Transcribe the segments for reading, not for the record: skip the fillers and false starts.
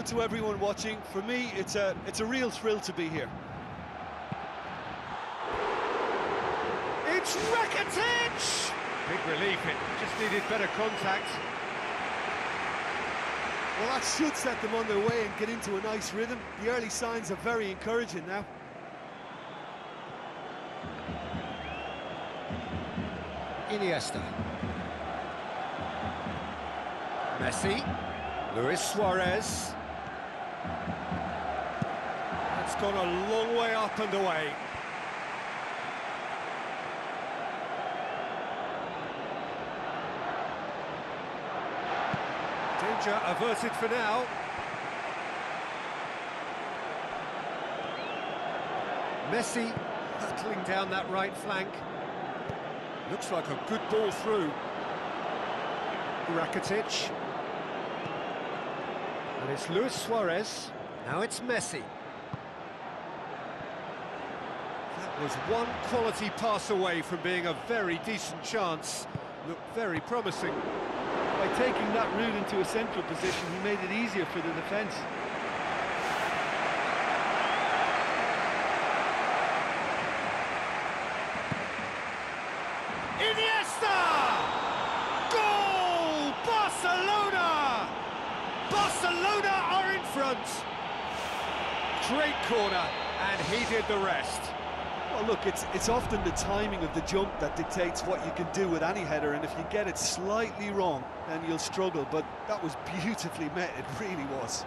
to everyone watching. For me, it's a real thrill to be here. It's Rakitic! Big relief, it just needed better contact. Well, that should set them on their way and get into a nice rhythm. The early signs are very encouraging now. Iniesta. Messi. Luis Suarez. It's gone a long way up and away. Danger averted for now. Messi hurtling down that right flank. Looks like a good ball through. Rakitic. And it's Luis Suarez. Now it's Messi. That was one quality pass away from being a very decent chance. Looked very promising. By taking that route into a central position, he made it easier for the defence. Iniesta! Goal! Barcelona! Barcelona are in front. Great corner, and he did the rest. Well, look, it's often the timing of the jump that dictates what you can do with any header, and if you get it slightly wrong, then you'll struggle, but that was beautifully met, it really was.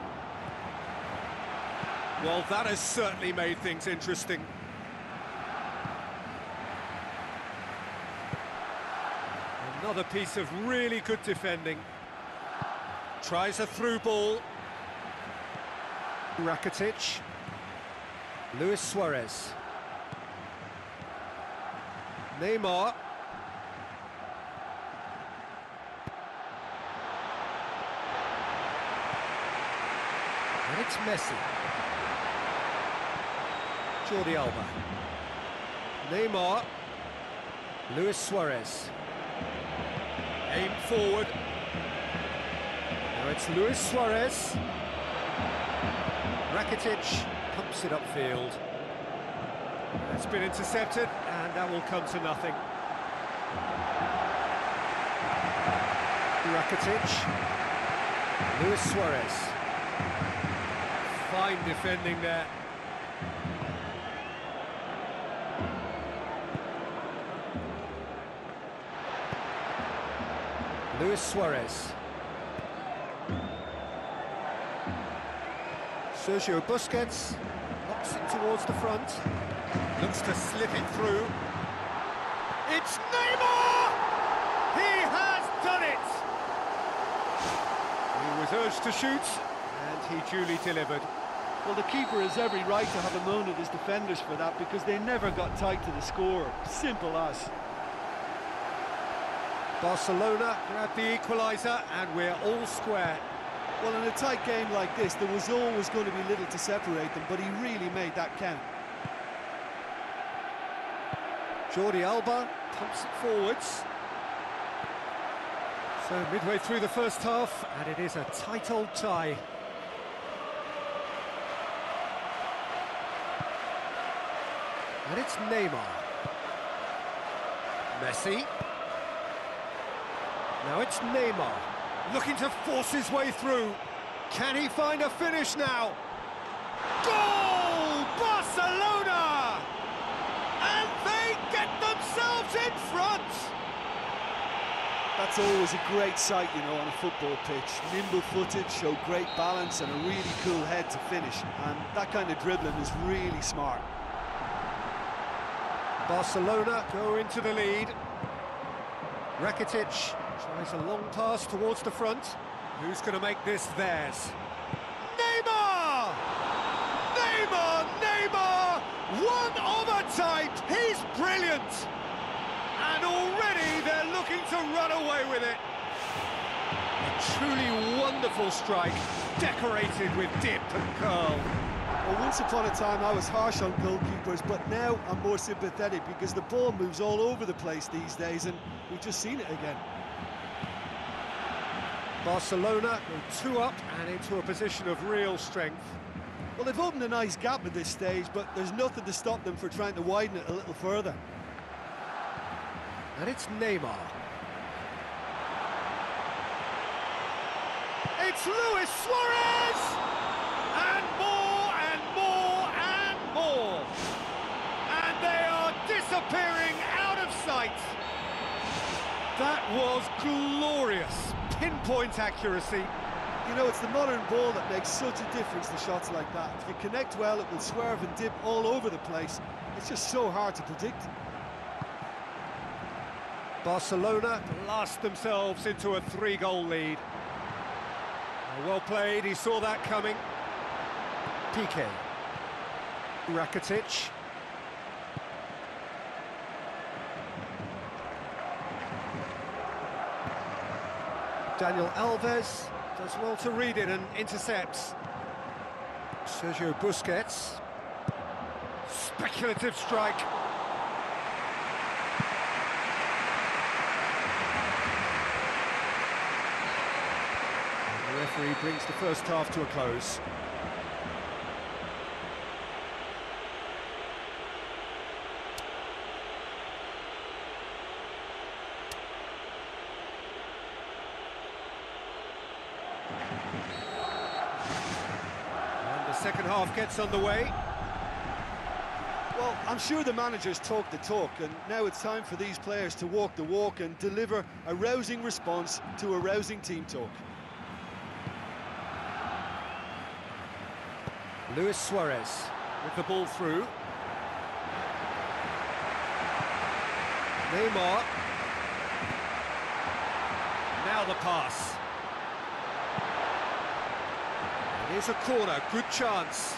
Well, that has certainly made things interesting. Another piece of really good defending. Tries a through ball. Rakitic. Luis Suarez. Neymar. And it's Messi. Jordi Alba. Neymar. Luis Suarez. Aim forward. Now it's Luis Suarez. Rakitic pumps it upfield. It's been intercepted, and that will come to nothing. Rakitic. Luis Suarez. Fine defending there. Luis Suarez. Sergio Busquets knocks it towards the front. Looks to slip it through. It's Neymar! He has done it! He was urged to shoot, and he duly delivered. Well, the keeper has every right to have a moan at his defenders for that, because they never got tight to the score. Simple as. Barcelona grabbed the equaliser, and we're all square. Well, in a tight game like this, there was always going to be little to separate them, but he really made that count. Jordi Alba pumps it forwards. So midway through the first half, and it is a tight old tie. And it's Neymar. Messi. Now it's Neymar. Looking to force his way through. Can he find a finish now? Goal! Barcelona! And they get themselves in front! That's always a great sight, you know, on a football pitch. Nimble-footed, show great balance and a really cool head to finish. And that kind of dribbling is really smart. Barcelona go into the lead. Rakitic tries a long pass towards the front. Who's going to make this theirs? Neymar! Neymar! Neymar! One of a type! He's brilliant! And already they're looking to run away with it. A truly wonderful strike, decorated with dip and curl. Well, once upon a time I was harsh on goalkeepers, but now I'm more sympathetic because the ball moves all over the place these days, and we've just seen it again. Barcelona go 2 up and into a position of real strength. Well, they've opened a nice gap at this stage, but there's nothing to stop them for trying to widen it a little further. And it's Neymar. It's Luis Suarez! And more and more and more. And they are disappearing out of sight. That was glorious. Pinpoint accuracy. You know, it's the modern ball that makes such a difference to shots like that. If you connect well, it will swerve and dip all over the place. It's just so hard to predict. Barcelona blast themselves into a 3-goal lead. Well played, he saw that coming. Piqué. Rakitic. Daniel Alves does well to read it and intercepts. Sergio Busquets. Speculative strike. And the referee brings the first half to a close. Second half gets underway. Well, I'm sure the managers talk the talk, and now it's time for these players to walk the walk and deliver a rousing response to a rousing team talk. Luis Suarez with the ball through. Neymar. Now the pass. Here's a corner, good chance.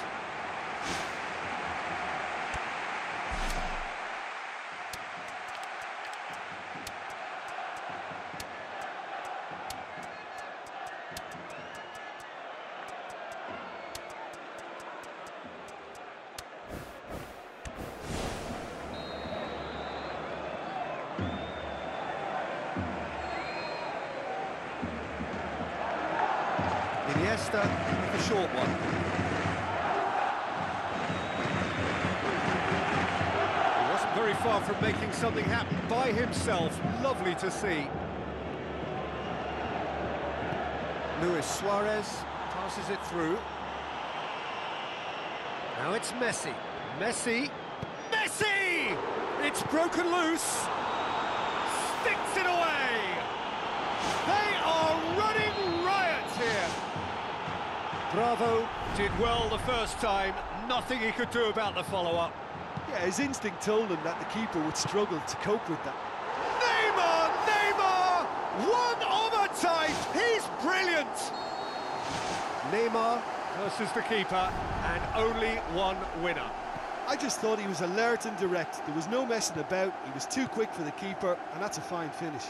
Iniesta, the short one. He wasn't very far from making something happen by himself. Lovely to see. Luis Suarez passes it through. Now it's Messi. Messi! Messi! It's broken loose. Sticks it away. They are running riot here. Bravo did well the first time, nothing he could do about the follow-up. Yeah, his instinct told him that the keeper would struggle to cope with that. Neymar! One of a type! He's brilliant! Neymar versus the keeper, and only one winner. I just thought he was alert and direct. There was no messing about, he was too quick for the keeper, and that's a fine finish.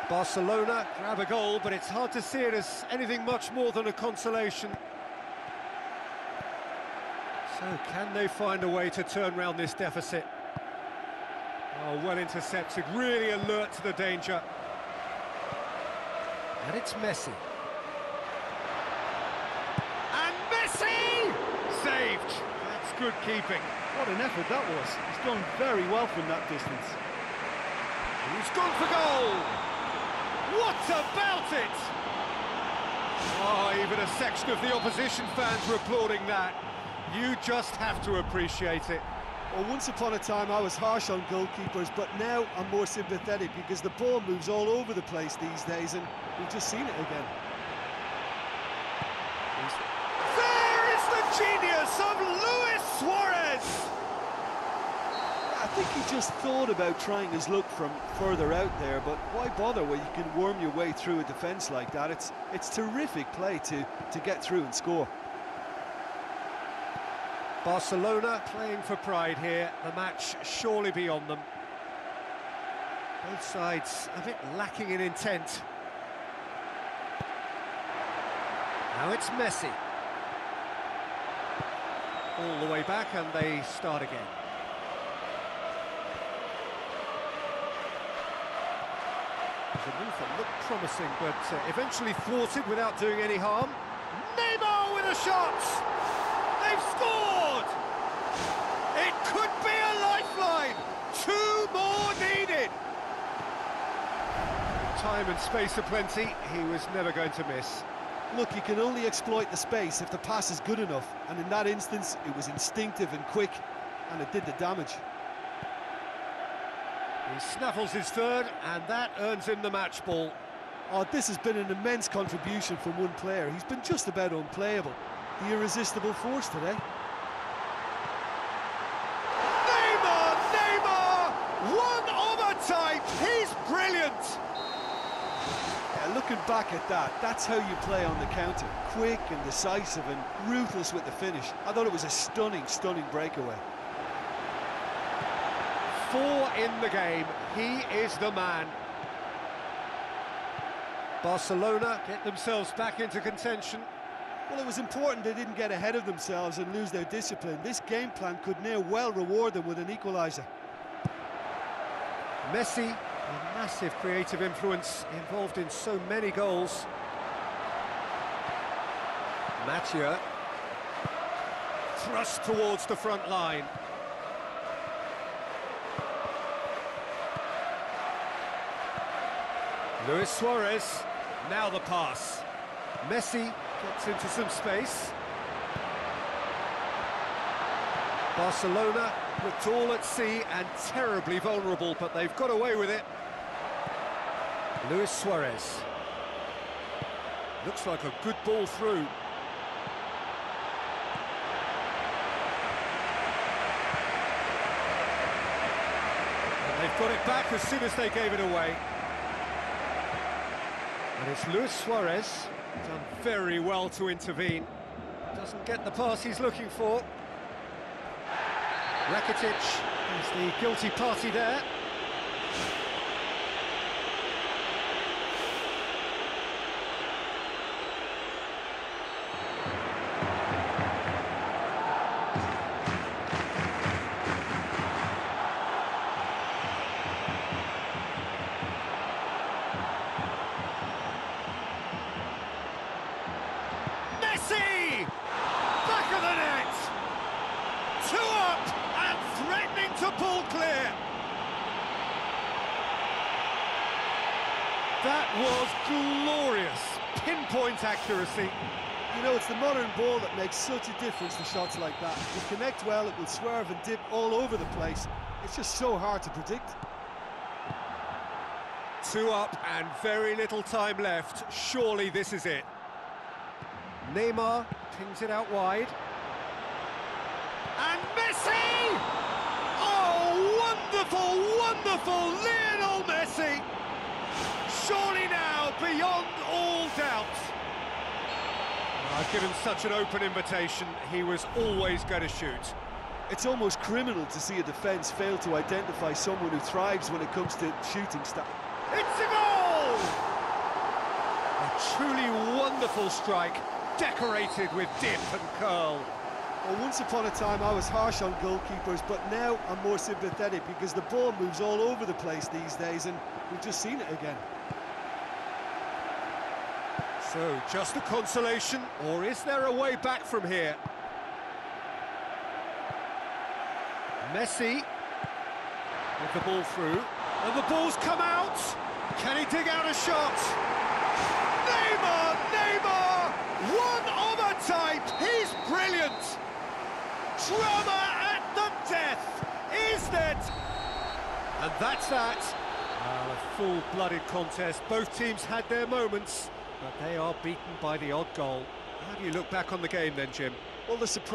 Barcelona grab a goal, but it's hard to see it as anything much more than a consolation. So, can they find a way to turn round this deficit? Oh, well intercepted, really alert to the danger. And it's Messi. And Messi! Saved! That's good keeping. What an effort that was. He's done very well from that distance. He's gone for goal! What about it? Oh, even a section of the opposition fans were applauding that. You just have to appreciate it. Well, once upon a time I was harsh on goalkeepers, but now I'm more sympathetic because the ball moves all over the place these days, and we've just seen it again. There is the genius of Luis Suarez! I think he just thought about trying his luck from further out there, but why bother when you can worm your way through a defence like that? It's terrific play to get through and score. Barcelona playing for pride here, the match surely beyond them. Both sides a bit lacking in intent. Now it's Messi. All the way back and they start again. The move that looked promising, but eventually thwarted without doing any harm. Neymar with a shot! They've scored! It could be a lifeline! 2 more needed! Time and space aplenty, he was never going to miss. Look, you can only exploit the space if the pass is good enough, and in that instance, it was instinctive and quick, and it did the damage. He snaffles his third, and that earns him the match ball. Oh, this has been an immense contribution from one player. He's been just about unplayable. The irresistible force today. Neymar! Neymar! One of a type! He's brilliant! Yeah, looking back at that, that's how you play on the counter. Quick and decisive and ruthless with the finish. I thought it was a stunning, stunning breakaway. 4 in the game. He is the man. Barcelona get themselves back into contention. Well, it was important they didn't get ahead of themselves and lose their discipline. This game plan could now well reward them with an equaliser. Messi, a massive creative influence, involved in so many goals. Mathieu, thrust towards the front line. Luis Suarez, now the pass. Messi gets into some space. Barcelona looked all at sea and terribly vulnerable, but they've got away with it. Luis Suarez. Looks like a good ball through. And they've got it back as soon as they gave it away. And it's Luis Suarez, done very well to intervene. Doesn't get the pass he's looking for. Rakitic is the guilty party there. Messi! Back of the net! 2 up and threatening to pull clear. That was glorious. Pinpoint accuracy. You know, it's the modern ball that makes such a difference to shots like that. If you connect well, it will swerve and dip all over the place. It's just so hard to predict. 2 up and very little time left. Surely this is it. Neymar pings it out wide. And Messi! Oh, wonderful, wonderful Lionel Messi! Surely now beyond all doubt. I've given such an open invitation, he was always going to shoot. It's almost criminal to see a defence fail to identify someone who thrives when it comes to shooting stuff. It's a goal! A truly wonderful strike, decorated with dip and curl. Well, once upon a time I was harsh on goalkeepers, but now I'm more sympathetic because the ball moves all over the place these days, and we've just seen it again. So, just a consolation, or is there a way back from here? Messi with the ball through, and the ball's come out. Can he dig out a shot? Neymar! Neymar! One of a type! He's brilliant! Drama at the death! Is that? And that's that. A full-blooded contest. Both teams had their moments, but they are beaten by the odd goal. How do you look back on the game then, Jim? Well, the surprise